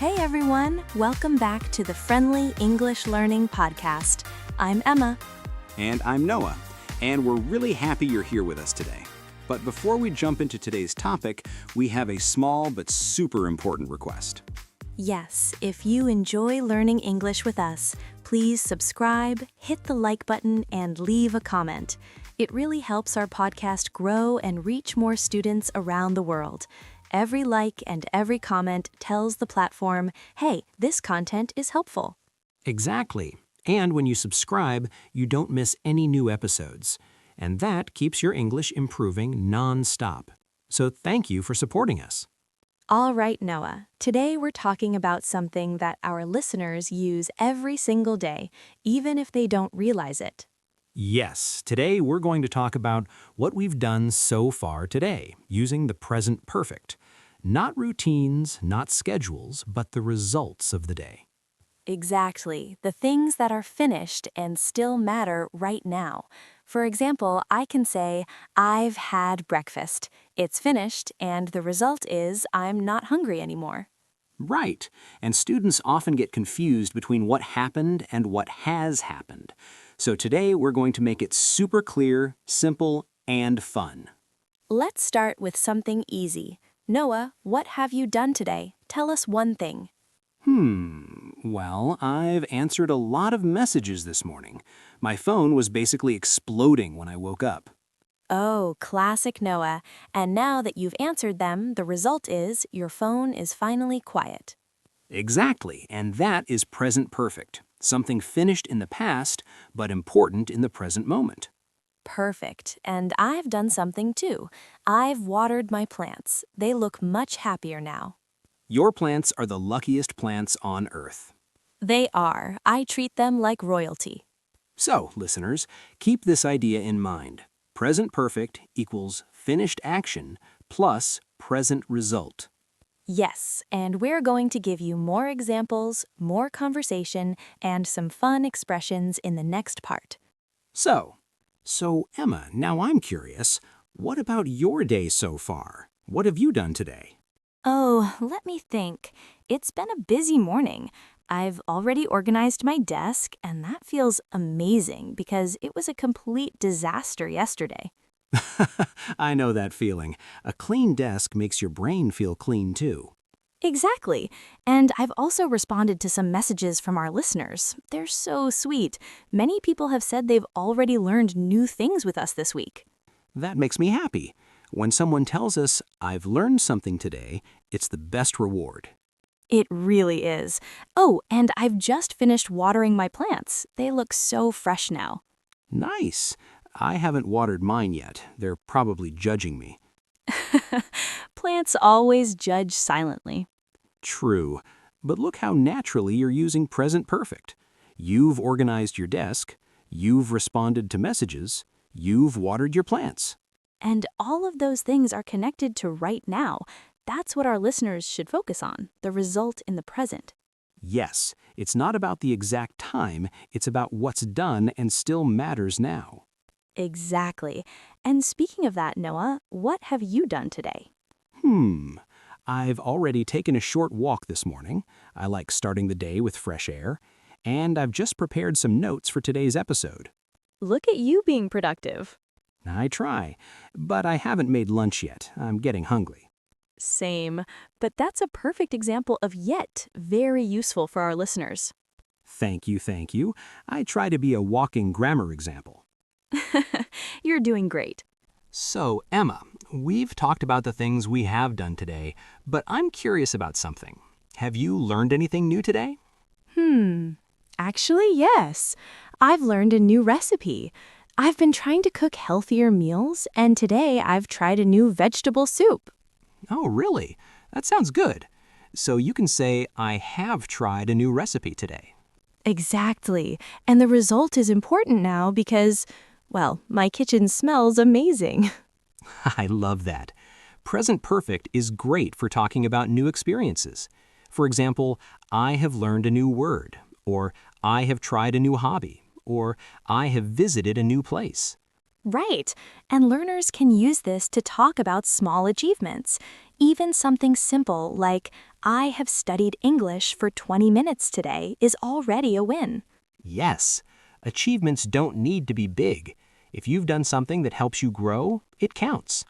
Hey everyone, welcome back to the Friendly English Learning Podcast. I'm Emma. And I'm Noah, and we're really happy you're here with us today. But before we jump into today's topic, we have a small but super important request. Yes, if you enjoy learning English with us, please subscribe, hit the like button, and leave a comment. It really helps our podcast grow and reach more students around the world. Every like and every comment tells the platform, hey, this content is helpful. Exactly. And when you subscribe, you don't miss any new episodes. And that keeps your English improving non-stop. So thank you for supporting us. All right, Noah. Today we're talking about something that our listeners use every single day, even if they don't realize it. Yes, today we're going to talk about what we've done so far today, using the present perfect. Not routines, not schedules, but the results of the day. Exactly, the things that are finished and still matter right now. For example, I can say, I've had breakfast. It's finished, and the result is I'm not hungry anymore. Right, and students often get confused between what happened and what has happened. So today we're going to make it super clear, simple, and fun. Let's start with something easy. Noah, what have you done today? Tell us one thing. Well, I've answered a lot of messages this morning. My phone was basically exploding when I woke up. Oh, classic Noah. And now that you've answered them, the result is your phone is finally quiet. Exactly, and that is present perfect. Something finished in the past, but important in the present moment. Perfect. And I've done something too. I've watered my plants. They look much happier now. Your plants are the luckiest plants on Earth. They are. I treat them like royalty. So, listeners, keep this idea in mind. Present perfect equals finished action plus present result. Yes, and we're going to give you more examples, more conversation, and some fun expressions in the next part. So Emma, now I'm curious, what about your day so far? What have you done today? Oh, let me think. It's been a busy morning. I've already organized my desk, and that feels amazing because it was a complete disaster yesterday. I know that feeling. A clean desk makes your brain feel clean too. Exactly. And I've also responded to some messages from our listeners. They're so sweet. Many people have said they've already learned new things with us this week. That makes me happy. When someone tells us, I've learned something today, it's the best reward. It really is. Oh, and I've just finished watering my plants. They look so fresh now. Nice. I haven't watered mine yet. They're probably judging me. Plants always judge silently. True. But look how naturally you're using present perfect. You've organized your desk. You've responded to messages. You've watered your plants. And all of those things are connected to right now. That's what our listeners should focus on, the result in the present. Yes, it's not about the exact time. It's about what's done and still matters now. Exactly. And speaking of that, Noah, what have you done today? I've already taken a short walk this morning. I like starting the day with fresh air. And I've just prepared some notes for today's episode. Look at you being productive. I try, but I haven't made lunch yet. I'm getting hungry. Same. But that's a perfect example of yet, very useful for our listeners. Thank you. I try to be a walking grammar example. You're doing great. So, Emma, we've talked about the things we have done today, but I'm curious about something. Have you learned anything new today? Actually, yes. I've learned a new recipe. I've been trying to cook healthier meals, and today I've tried a new vegetable soup. Oh, really? That sounds good. So you can say, I have tried a new recipe today. Exactly. And the result is important now because, well, my kitchen smells amazing. I love that. Present perfect is great for talking about new experiences. For example, I have learned a new word, or I have tried a new hobby, or I have visited a new place. Right. And learners can use this to talk about small achievements. Even something simple like, I have studied English for 20 minutes today is already a win. Yes, achievements don't need to be big. If you've done something that helps you grow, it counts.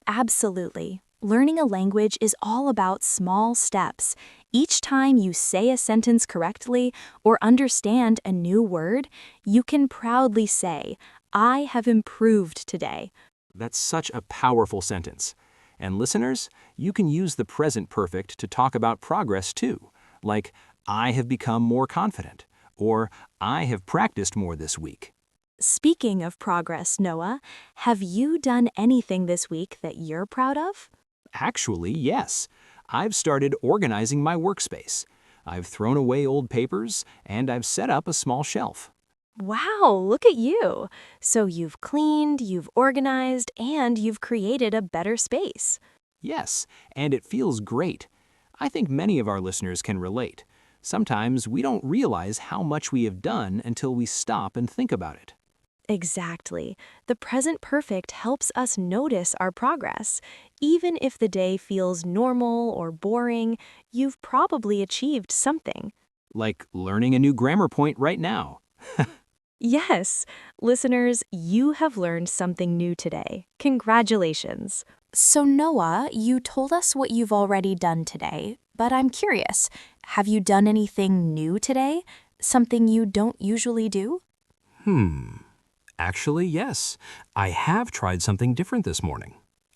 Absolutely. Learning a language is all about small steps. Each time you say a sentence correctly or understand a new word, you can proudly say, I have improved today. That's such a powerful sentence. And listeners, you can use the present perfect to talk about progress too, like, I have become more confident, or I have practiced more this week. Speaking of progress, Noah, have you done anything this week that you're proud of? Actually, yes. I've started organizing my workspace. I've thrown away old papers, and I've set up a small shelf. Wow, look at you. So you've cleaned, you've organized, and you've created a better space. Yes, and it feels great. I think many of our listeners can relate. Sometimes we don't realize how much we have done until we stop and think about it. Exactly. The present perfect helps us notice our progress. Even if the day feels normal or boring, you've probably achieved something. Like learning a new grammar point right now. Yes, listeners, you have learned something new today. Congratulations. So, Noah, you told us what you've already done today, but I'm curious, have you done anything new today? Something you don't usually do? Actually, yes. I have tried something different this morning.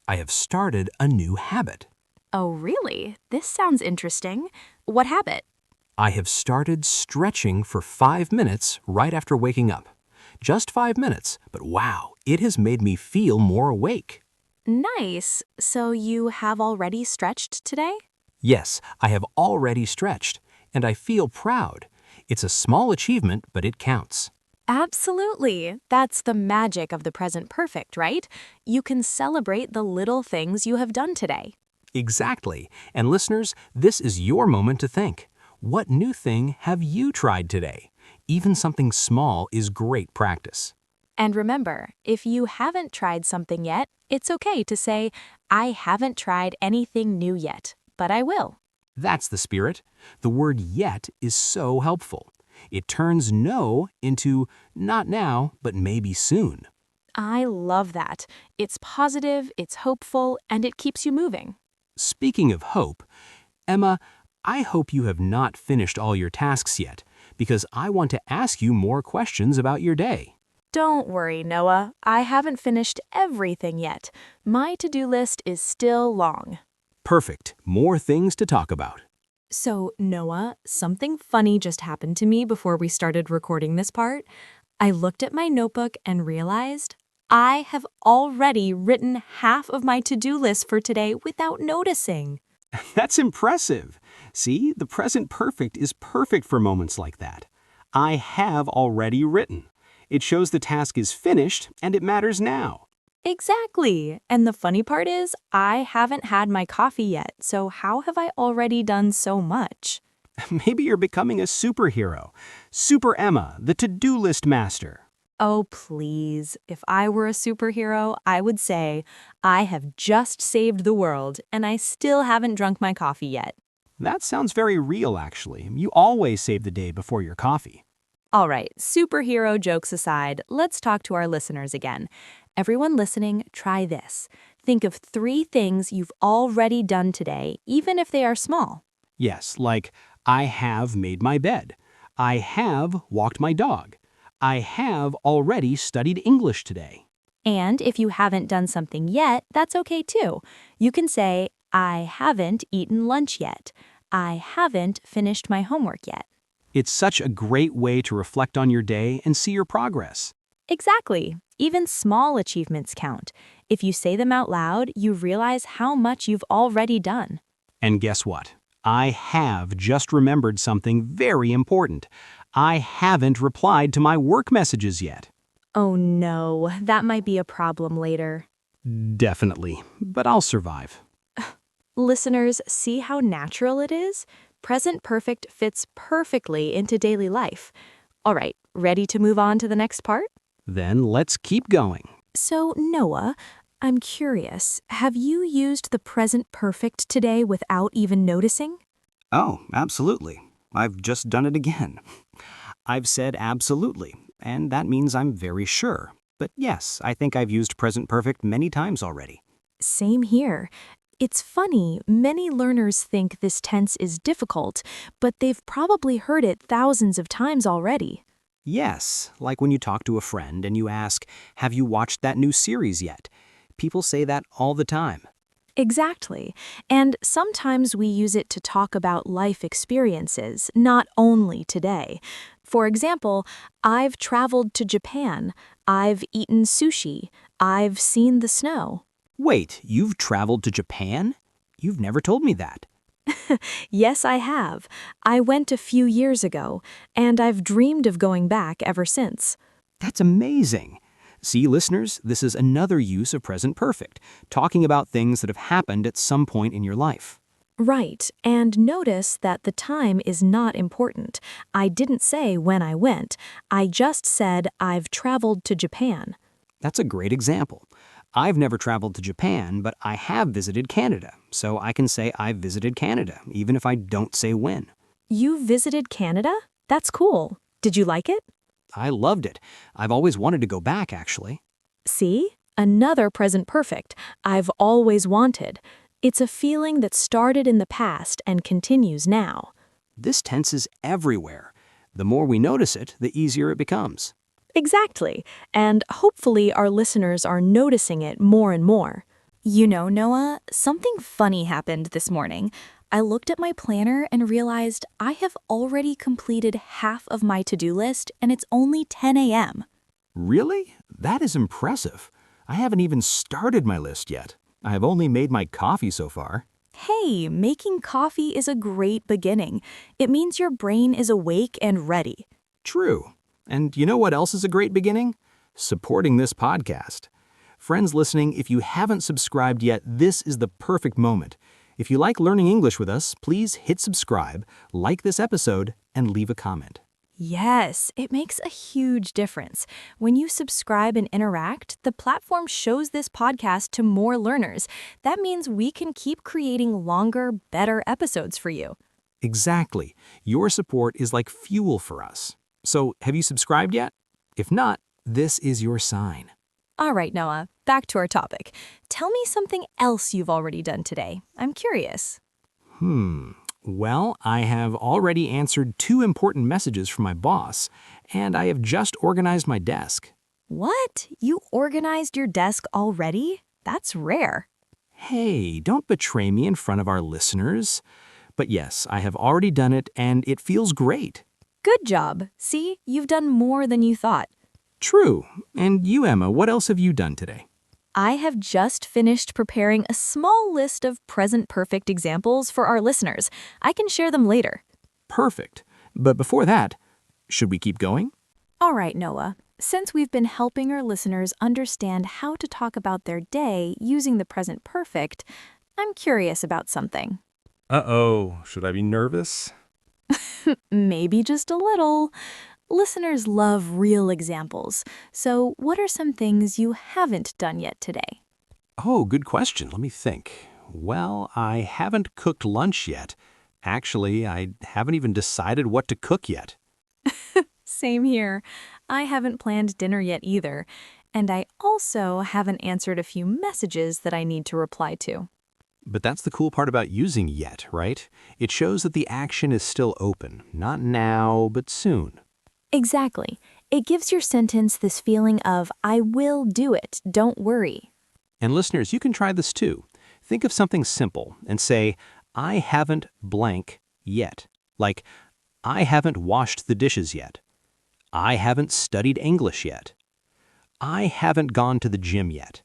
I have started a new habit. Oh, really? This sounds interesting. What habit? I have started stretching for 5 minutes right after waking up. Just 5 minutes, but wow, it has made me feel more awake. Nice. So you have already stretched today? Yes, I have already stretched, and I feel proud. It's a small achievement, but it counts. Absolutely. That's the magic of the present perfect, right? You can celebrate the little things you have done today. Exactly. And listeners, this is your moment to think. What new thing have you tried today? Even something small is great practice. And remember, if you haven't tried something yet, it's okay to say, I haven't tried anything new yet, but I will. That's the spirit. The word yet is so helpful. It turns no into not now, but maybe soon. I love that. It's positive, it's hopeful, and it keeps you moving. Speaking of hope, Emma, I hope you have not finished all your tasks yet, because I want to ask you more questions about your day. Don't worry, Noah. I haven't finished everything yet. My to-do list is still long. Perfect. More things to talk about. So, Noah, something funny just happened to me before we started recording this part. I looked at my notebook and realized I have already written half of my to-do list for today without noticing. That's impressive. See, the present perfect is perfect for moments like that. I have already written. It shows the task is finished and it matters now. Exactly. And the funny part is, I haven't had my coffee yet, so how have I already done so much? Maybe you're becoming a superhero. Super Emma, the to-do list master. Oh, please. If I were a superhero, I would say, I have just saved the world, and I still haven't drunk my coffee yet. That sounds very real, actually. You always save the day before your coffee. All right, superhero jokes aside, let's talk to our listeners again. Everyone listening, try this. Think of 3 things you've already done today, even if they are small. Yes, like, I have made my bed. I have walked my dog. I have already studied English today. And if you haven't done something yet, that's okay too. You can say, I haven't eaten lunch yet. I haven't finished my homework yet. It's such a great way to reflect on your day and see your progress. Exactly. Even small achievements count. If you say them out loud, you realize how much you've already done. And guess what? I have just remembered something very important. I haven't replied to my work messages yet. Oh no, that might be a problem later. Definitely, but I'll survive. Listeners, see how natural it is? Present perfect fits perfectly into daily life. All right, ready to move on to the next part? Then let's keep going. So, Noah, I'm curious, have you used the present perfect today without even noticing? Oh, absolutely. I've just done it again. I've said absolutely, and that means I'm very sure. But yes, I think I've used present perfect many times already. Same here. It's funny, many learners think this tense is difficult, but they've probably heard it thousands of times already. Yes, like when you talk to a friend and you ask, "Have you watched that new series yet?" People say that all the time. Exactly. And sometimes we use it to talk about life experiences, not only today. For example, I've traveled to Japan. I've eaten sushi. I've seen the snow. Wait, you've traveled to Japan? You've never told me that. Yes, I have. I went a few years ago, and I've dreamed of going back ever since. That's amazing. See, listeners, this is another use of present perfect, talking about things that have happened at some point in your life. Right, and notice that the time is not important. I didn't say when I went. I just said I've traveled to Japan. That's a great example. I've never traveled to Japan, but I have visited Canada, so I can say I've visited Canada, even if I don't say when. You visited Canada? That's cool. Did you like it? I loved it. I've always wanted to go back, actually. See? Another present perfect. I've always wanted. It's a feeling that started in the past and continues now. This tense is everywhere. The more we notice it, the easier it becomes. Exactly. And hopefully our listeners are noticing it more and more. You know, Noah, something funny happened this morning. I looked at my planner and realized I have already completed half of my to-do list and it's only 10 a.m. Really? That is impressive. I haven't even started my list yet. I have only made my coffee so far. Hey, making coffee is a great beginning. It means your brain is awake and ready. True. And you know what else is a great beginning? Supporting this podcast. Friends listening, if you haven't subscribed yet, this is the perfect moment. If you like learning English with us, please hit subscribe, like this episode, and leave a comment. Yes, it makes a huge difference. When you subscribe and interact, the platform shows this podcast to more learners. That means we can keep creating longer, better episodes for you. Exactly. Your support is like fuel for us. So, have you subscribed yet? If not, this is your sign. All right, Noah, back to our topic. Tell me something else you've already done today. I'm curious. Well, I have already answered 2 important messages from my boss, and I have just organized my desk. What? You organized your desk already? That's rare. Hey, don't betray me in front of our listeners. But yes, I have already done it, and it feels great. Good job. See, you've done more than you thought. True. And you, Emma, what else have you done today? I have just finished preparing a small list of present perfect examples for our listeners. I can share them later. Perfect. But before that, should we keep going? All right, Noah. Since we've been helping our listeners understand how to talk about their day using the present perfect, I'm curious about something. Uh-oh, should I be nervous? Maybe just a little. Listeners love real examples. So, what are some things you haven't done yet today? Oh, good question. Let me think. Well, I haven't cooked lunch yet. Actually, I haven't even decided what to cook yet. Same here. I haven't planned dinner yet either. And I also haven't answered a few messages that I need to reply to. But that's the cool part about using yet, right? It shows that the action is still open. Not now, but soon. Exactly. It gives your sentence this feeling of, I will do it, don't worry. And listeners, you can try this too. Think of something simple and say, I haven't blank yet. Like, I haven't washed the dishes yet. I haven't studied English yet. I haven't gone to the gym yet.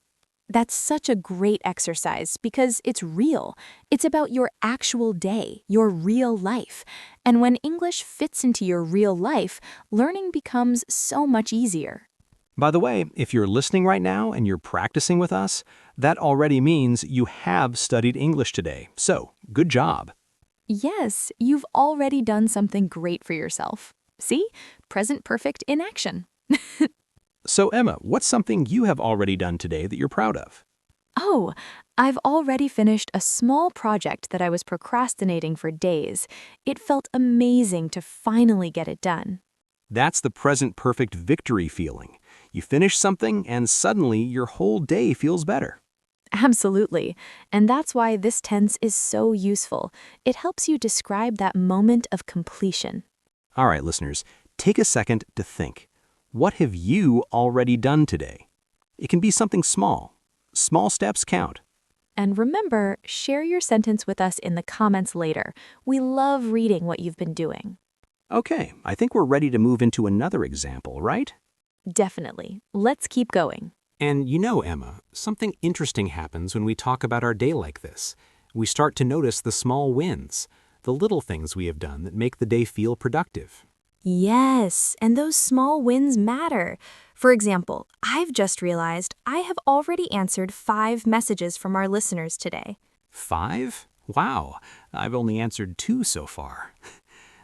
That's such a great exercise because it's real. It's about your actual day, your real life. And when English fits into your real life, learning becomes so much easier. By the way, if you're listening right now and you're practicing with us, that already means you have studied English today. So, good job. Yes, you've already done something great for yourself. See? Present perfect in action. So, Emma, what's something you have already done today that you're proud of? Oh, I've already finished a small project that I was procrastinating for days. It felt amazing to finally get it done. That's the present perfect victory feeling. You finish something and suddenly your whole day feels better. Absolutely. And that's why this tense is so useful. It helps you describe that moment of completion. All right, listeners, take a second to think. What have you already done today? It can be something small. Small steps count. And remember, share your sentence with us in the comments later. We love reading what you've been doing. Okay, I think we're ready to move into another example, right? Definitely. Let's keep going. And you know, Emma, something interesting happens when we talk about our day like this. We start to notice the small wins, the little things we have done that make the day feel productive. Yes, and those small wins matter. For example, I've just realized I have already answered 5 messages from our listeners today. 5? Wow, I've only answered 2 so far.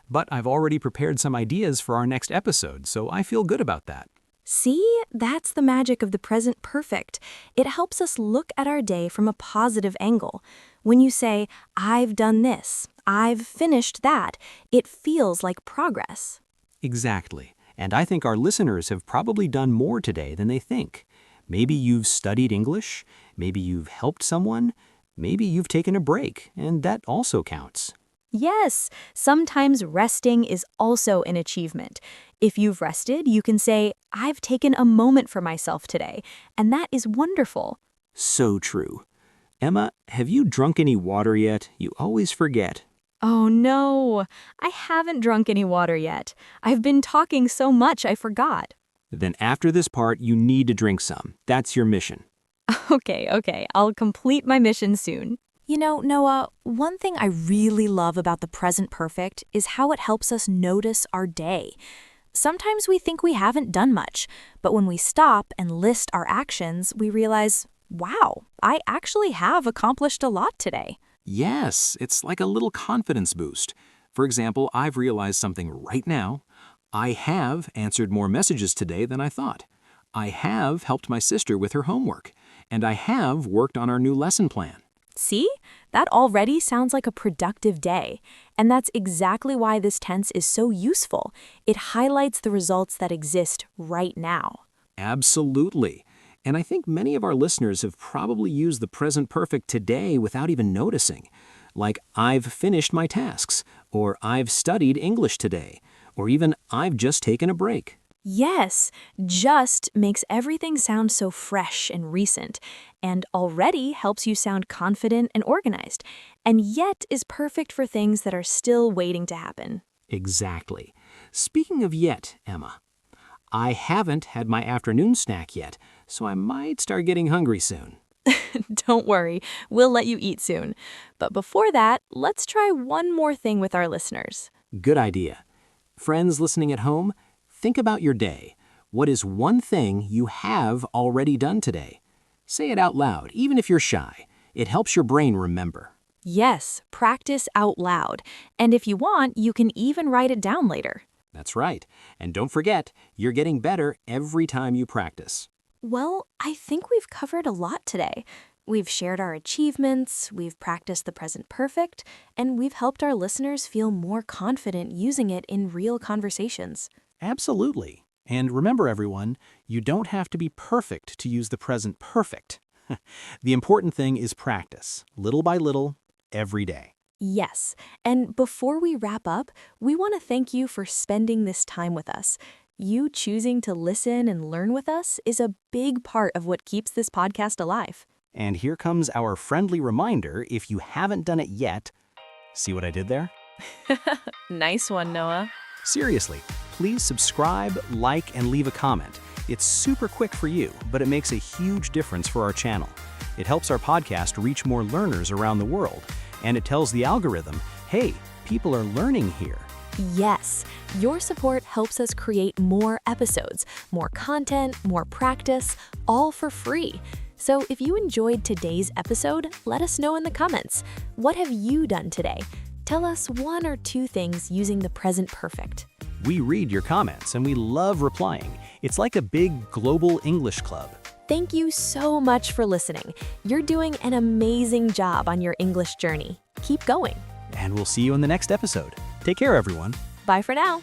But I've already prepared some ideas for our next episode, so I feel good about that. See, that's the magic of the present perfect. It helps us look at our day from a positive angle. When you say, I've done this, I've finished that, it feels like progress. Exactly. And I think our listeners have probably done more today than they think. Maybe you've studied English, maybe you've helped someone, maybe you've taken a break, and that also counts. Yes, sometimes resting is also an achievement. If you've rested, you can say, I've taken a moment for myself today, and that is wonderful. So true. Emma, have you drunk any water yet? You always forget. Oh no, I haven't drunk any water yet. I've been talking so much I forgot. Then after this part, you need to drink some. That's your mission. Okay, I'll complete my mission soon. You know, Noah, one thing I really love about the present perfect is how it helps us notice our day. Sometimes we think we haven't done much, but when we stop and list our actions, we realize, wow, I actually have accomplished a lot today. Yes, it's like a little confidence boost. For example, I've realized something right now. I have answered more messages today than I thought. I have helped my sister with her homework. And I have worked on our new lesson plan. See? That already sounds like a productive day. And that's exactly why this tense is so useful. It highlights the results that exist right now. Absolutely. And I think many of our listeners have probably used the present perfect today without even noticing. Like, I've finished my tasks, or I've studied English today, or even I've just taken a break. Yes, just makes everything sound so fresh and recent, and already helps you sound confident and organized, and yet is perfect for things that are still waiting to happen. Exactly. Speaking of yet, Emma, I haven't had my afternoon snack yet, so I might start getting hungry soon. Don't worry, we'll let you eat soon. But before that, let's try one more thing with our listeners. Good idea. Friends listening at home, think about your day. What is one thing you have already done today? Say it out loud, even if you're shy. It helps your brain remember. Yes, practice out loud. And if you want, you can even write it down later. That's right. And don't forget, you're getting better every time you practice. Well, I think we've covered a lot today. We've shared our achievements, we've practiced the present perfect, and we've helped our listeners feel more confident using it in real conversations. Absolutely. And remember, everyone, you don't have to be perfect to use the present perfect. The important thing is practice, little by little, every day. Yes, and before we wrap up, we want to thank you for spending this time with us. You choosing to listen and learn with us is a big part of what keeps this podcast alive. And here comes our friendly reminder, if you haven't done it yet. See what I did there? Nice one, Noah. Seriously, please subscribe, like, and leave a comment. It's super quick for you, but it makes a huge difference for our channel. It helps our podcast reach more learners around the world, and it tells the algorithm, hey, people are learning here. Yes, your support helps us create more episodes, more content, more practice, all for free. So if you enjoyed today's episode, let us know in the comments. What have you done today? Tell us 1 or 2 things using the present perfect. We read your comments and we love replying. It's like a big global English club. Thank you so much for listening. You're doing an amazing job on your English journey. Keep going. And we'll see you in the next episode. Take care, everyone. Bye for now.